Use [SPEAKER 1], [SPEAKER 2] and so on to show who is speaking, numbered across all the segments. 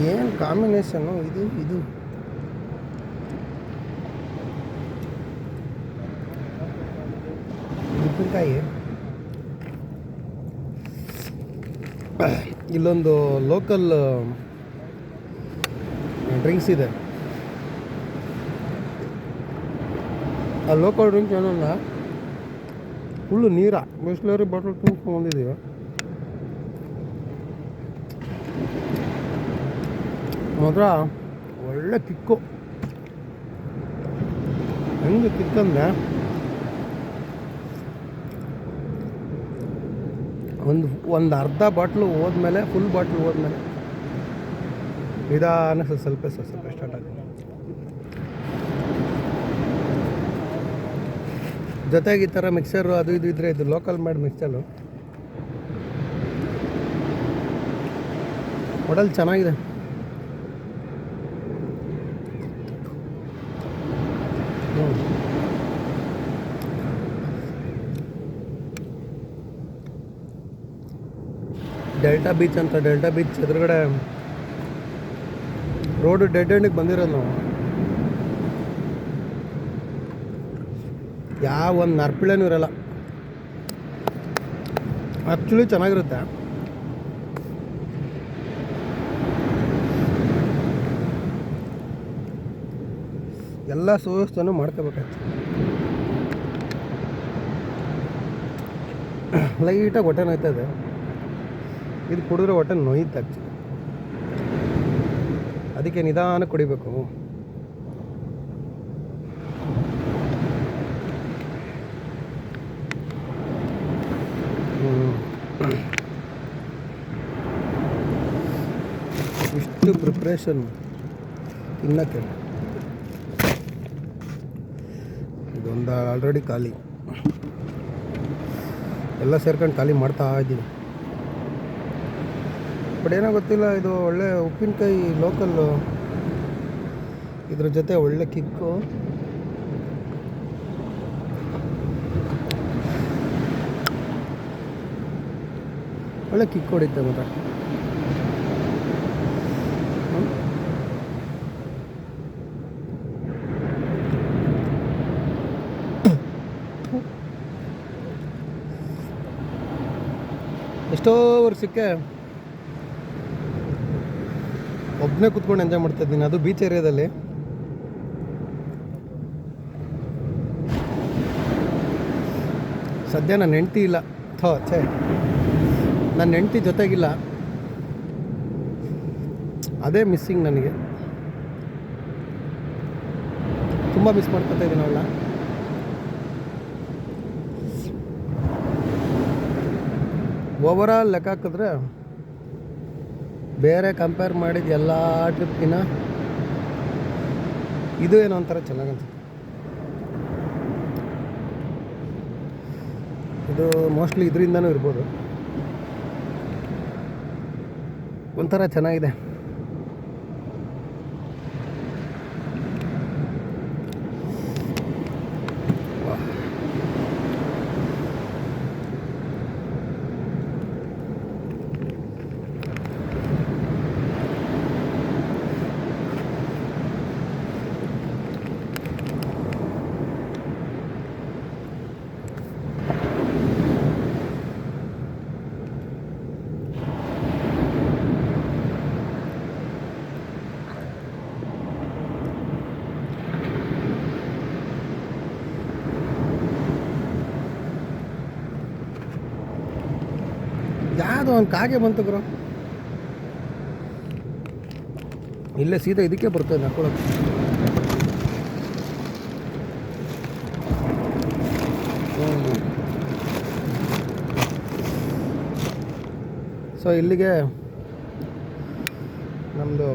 [SPEAKER 1] ಏನು ಕಾಂಬಿನೇಷನ್ನು ಇದು ಇದು ಉಪ್ಪಿನಕಾಯಿ. ಇಲ್ಲೊಂದು ಲೋಕಲ್ ಡ್ರಿಂಕ್ಸ್ ಇದೆ. ಆ ಲೋಕಲ್ ಡ್ರಿಂಕ್ಸ್ ಏನಲ್ಲ, ಫುಲ್ಲು ನೀರ ಬಿಸ್ಲರಿ ಬಾಟಲ್ ತುಂಬ್ಕೊಂಡಿದ್ದೀವಿ. ಮಾತ್ರ ಒಳ್ಳೆ ಕಿಕ್ಕು. ಹೆಂಗೆ ಕಿಕ್ಕಂದ್ರೆ ಒಂದು ಅರ್ಧ ಬಾಟ್ಲು ಹೋದ್ಮೇಲೆ, ಫುಲ್ ಬಾಟ್ಲು ಹೋದ್ಮೇಲೆ ನಿಧಾನ ಸ್ವಲ್ಪ ಸ್ಟಾರ್ಟ್ ಆಗುತ್ತೆ. ಜೊತೆಗೆ ಈ ಥರ ಮಿಕ್ಸರು ಅದು ಇದು ಇದ್ದರೆ, ಇದು ಲೋಕಲ್ ಮೇಡ್ ಮಿಕ್ಸರು ಮಾಡೆಲ್ ಚೆನ್ನಾಗಿದೆ. ಡೆಲ್ಟಾ ಬೀಚ್ ಅಂತ, ಡೆಲ್ಟಾ ಬೀಚ್ ಎದುರುಗಡೆ ರೋಡು ಡೆಡ್ ಎಂಡಿಗೆ ಬಂದಿರೋದು ನಾವು. ಯಾವ ಒಂದು ನರ್ಪಿಳೇನೂ ಇರಲ್ಲ. ಆ್ಯಕ್ಚುಲಿ ಚೆನ್ನಾಗಿರುತ್ತೆ. ಎಲ್ಲ ಸುವ್ಯವಸ್ಥೆನೂ ಮಾಡ್ಕೋಬೇಕಾಯ್ತು. ಲೈಟಾಗಿ ಹೊಟ್ಟೆ ನೋಯ್ತದೆ. ಇದು ಕುಡಿದ್ರೆ ಹೊಟ್ಟೆ ನೋಯ್ತು ಆ್ಯಕ್ಚುಲಿ. ಅದಕ್ಕೆ ನಿಧಾನ ಕುಡಿಬೇಕು. ಇಷ್ಟು ಪ್ರಿಪ್ರೇಷನ್ ತಿನ್ನಕ್ಕೆ. ಇದೊಂದು ಆಲ್ರೆಡಿ ಖಾಲಿ, ಎಲ್ಲ ಸೇರ್ಕೊಂಡು ಖಾಲಿ ಮಾಡ್ತಾ ಇದ್ದೀನಿ. ಬಟ್ ಏನೋ ಗೊತ್ತಿಲ್ಲ, ಇದು ಒಳ್ಳೆ ಉಪ್ಪಿನಕಾಯಿ ಲೋಕಲ್ಲು, ಇದ್ರ ಜೊತೆ ಒಳ್ಳೆ ಕಿಕ್ಕು. ಒಳ್ಳೆ ಕಿಕ್ ಹೊಡಿತೆ ಮಾತ್ರ. ಎಷ್ಟೋ ವರ್ಷಕ್ಕೆ ಒಬ್ಬನೇ ಕೂತ್ಕೊಂಡು ಎಂಜಾಯ್ ಮಾಡ್ತಾ ಇದ್ದೀನಿ, ಅದು ಬೀಚ್ ಏರಿಯಾದಲ್ಲಿ. ಸದ್ಯ ನನ್ನ ಹೆಂಡ್ತಿ ಇಲ್ಲ. ನನ್ನ ಹೆಂಡ್ತಿ ಜೊತೆಗಿಲ್ಲ, ಅದೇ ಮಿಸ್ಸಿಂಗ್ ನನಗೆ. ತುಂಬ ಮಿಸ್ ಮಾಡ್ಕೊತಾ ಇದ್ದೀನಿ ಅವಳ. ಓವರಾಲ್ ಲೆಕ್ಕ ಹಾಕಿದ್ರೆ ಬೇರೆ ಕಂಪೇರ್ ಮಾಡಿದ ಎಲ್ಲ ಟ್ರಿಪ್ಗಿನ ಇದು ಏನೋ ಒಂಥರ ಚೆನ್ನಾಗನ್ಸುತ್ತೆ. ಇದು ಮೋಸ್ಟ್ಲಿ ಇದರಿಂದನೂ ಇರ್ಬೋದು, ಒಂಥರ ಚೆನ್ನಾಗಿದೆ. ಯಾವುದೋ ಒಂದು ಕಾಗೆ ಬಂತು ಗುರು, ಇಲ್ಲೇ ಸೀದಾ ಇದಕ್ಕೆ ಬರ್ತದೆ ಹಾಕೊಳ್ಳೋದು. ಸೊ ಇಲ್ಲಿಗೆ ನಮ್ಮದು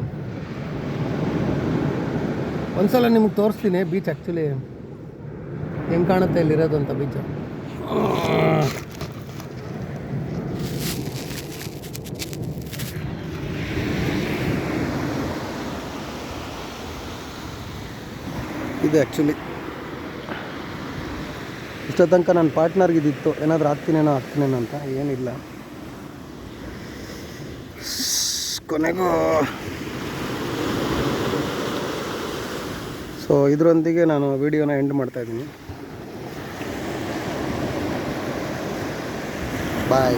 [SPEAKER 1] ಒಂದ್ಸಲ ನಿಮ್ಗೆ ತೋರಿಸ್ತೀನಿ ಬೀಚ್ ಆ್ಯಕ್ಚುಲಿ ಹೆಂಗೆ ಕಾಣುತ್ತೆ ಇಲ್ಲಿರೋದು ಅಂತ. ಬೀಚ್ ಇದು ಆ್ಯಕ್ಚುಲಿ ಇಷ್ಟೋ ತನಕ ನನ್ನ ಪಾರ್ಟ್ನರ್ಗೆ ಇದಿತ್ತು, ಏನಾದರೂ ಆಗ್ತೀನೇನೋ ಅಂತ. ಏನಿಲ್ಲ, ಕೊನೆಗೂ ಸೊ ಇದರೊಂದಿಗೆ ನಾನು ವಿಡಿಯೋನ ಎಂಡ್ ಮಾಡ್ತಾಯಿದ್ದೀನಿ. ಬಾಯ್.